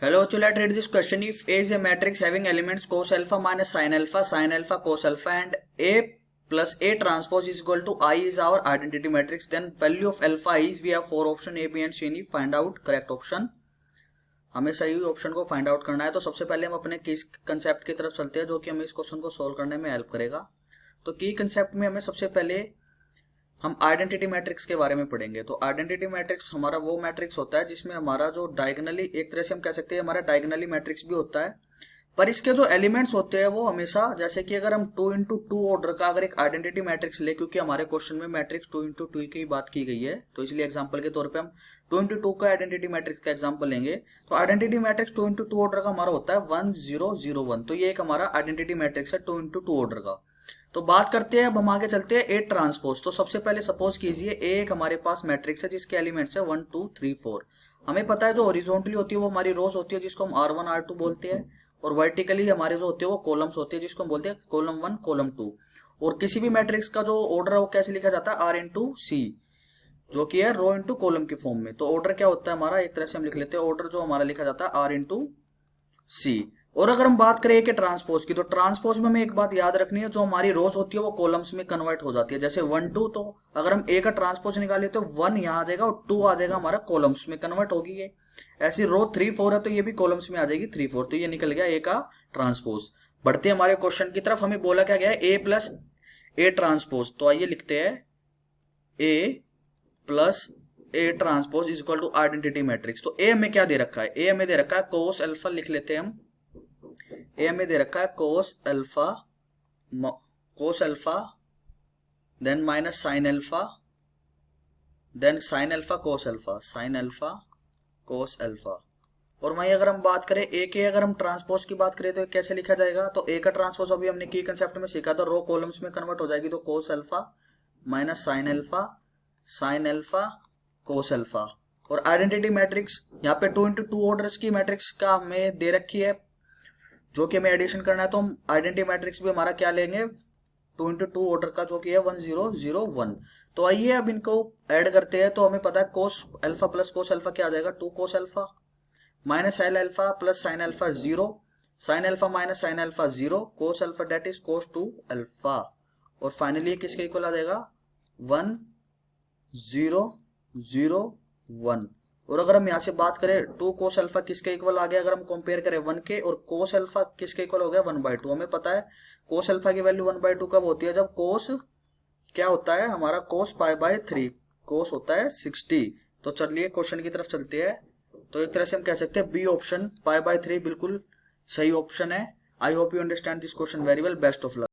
Hello, so let's read this question. If A is a matrix having elements cos alpha minus sin alpha cos alpha, and A plus A transpose is equal to I is our identity matrix, then value of alpha is, we have four option A, B and C. Find out correct option. हमें सही option को find out करना है। तो सबसे पहले हम अपने किस कंसेप्ट की तरफ चलते हैं जो कि हमें इस क्वेश्चन को सोल्व करने में हेल्प करेगा। तो की कंसेप्ट में हमें सबसे पहले हम आइडेंटिटी मैट्रिक्स के बारे में पढ़ेंगे। तो आइडेंटिटी मैट्रिक्स हमारा वो मैट्रिक्स होता है जिसमें हमारा जो डायगोनली, एक तरह से हम कह सकते हैं हमारा डायगोनली मैट्रिक्स भी होता है, पर इसके जो एलिमेंट्स होते हैं वो हमेशा, जैसे कि अगर हम 2x2 ऑर्डर का अगर एक आइडेंटिटी मैट्रिक्स ले, क्योंकि हमारे क्वेश्चन में मैट्रिक्स 2x2 की बात की गई है, तो इसलिए एग्जांपल के तौर पे हम 2x2 का आइडेंटिटी मैट्रिक्स का एग्जांपल लेंगे। तो आइडेंटिटी मैट्रिक्स 2x2 ऑर्डर का हमारा होता है 1 0 0 1। तो ये एक हमारा आइडेंटिटी मैट्रिक्स है 2x2 ऑर्डर का। तो बात करते हैं, अब हम आगे चलते हैं ए ट्रांसपोज। तो सबसे पहले सपोज कीजिए ए एक हमारे पास मैट्रिक्स है जिसके एलिमेंट्स है 1 2 3 4। हमें पता है जो हॉरिजॉन्टली होती है वो हमारी रोज होती है जिसको हम R1 R2 बोलते हैं, और वर्टिकली हमारे जो होते हैं वो कॉलम्स होते हैं जिसको हम बोलते हैं कॉलम 1 कॉलम 2। और किसी भी मैट्रिक्स का जो ऑर्डर है वो कैसे लिखा जाता है, R इंटू सी, जो कि है रो इंटू कॉलम की फॉर्म में। तो ऑर्डर क्या होता है हमारा, एक तरह से हम लिख लेते हैं ऑर्डर जो हमारा लिखा जाता है R इंटू सी। और अगर हम बात करें कि ट्रांसपोज की, तो ट्रांसपोज में हमें एक बात याद रखनी है, जो हमारी रोज होती है वो कॉलम्स में कन्वर्ट हो जाती है। जैसे 1 2, तो अगर हम ए का ट्रांसपोज निकाले तो 1 यहाँ आ जाएगा और 2 आ जाएगा हमारा कॉलम्स में कन्वर्ट होगी ये। ऐसी रो 3 4 है तो ये भी कॉलम्स में आ जाएगी 3 4। तो ये निकल गया ए का ट्रांसपोज। बढ़ते हमारे क्वेश्चन की तरफ, हमें बोला क्या गया है ए प्लस ए ट्रांसपोज। तो आइए लिखते हैं A plus A transpose is equal to identity matrix. तो ए हमें क्या दे रखा है, ए हमें दे रखा है कोस अल्फा, लिख लेते हैं हम। ए हमें दे रखा है cos alpha then minus sine alpha, then sine alpha cos alpha, sine alpha cos alpha. और वहीं अगर हम बात करें ए के, अगर हम ट्रांसपोज की बात करें तो कैसे लिखा जाएगा, तो ए का ट्रांसपोज अभी हमने की कंसेप्ट में सीखा था, रो कॉलम्स में कन्वर्ट हो जाएगी। तो कोस alpha minus sine alpha cos alpha. और आइडेंटिटी मैट्रिक्स यहाँ पे 2x2 ऑर्डर्स की मैट्रिक्स का हमें दे रखी है जो कि हमें एडिशन करना है। तो हम आइडेंटिटी मैट्रिक्स भी हमारा क्या लेंगे, 2x2 ऑर्डर का, जो कि है 1 0 0 1। तो आइए अब इनको ऐड करते हैं। तो हमें पता है cos alpha plus cos alpha क्या आ जाएगा, 2 cos alpha minus sine alpha plus sine alpha 0, sine alpha minus sine alpha 0, cos alpha that is cos 2 alpha. और फाइनली किसके इक्वल आ जाएगा 1 0 0 1। और अगर हम यहाँ से बात करें 2 कोस अल्फा किसके इक्वल आ गया, अगर हम कंपेयर करें 1 के, और कोस अल्फा किसके इक्वल हो गया 1/2। हमें पता है कोस अल्फा की वैल्यू 1/2 कब होती है, जब कोस क्या होता है हमारा, कोस π/3, कोस होता है 60। तो चलिए क्वेश्चन की तरफ चलते हैं। तो एक तरह से हम कह सकते हैं बी ऑप्शन π/3 बिल्कुल सही ऑप्शन है। I hope you understand this question very well. Best of luck.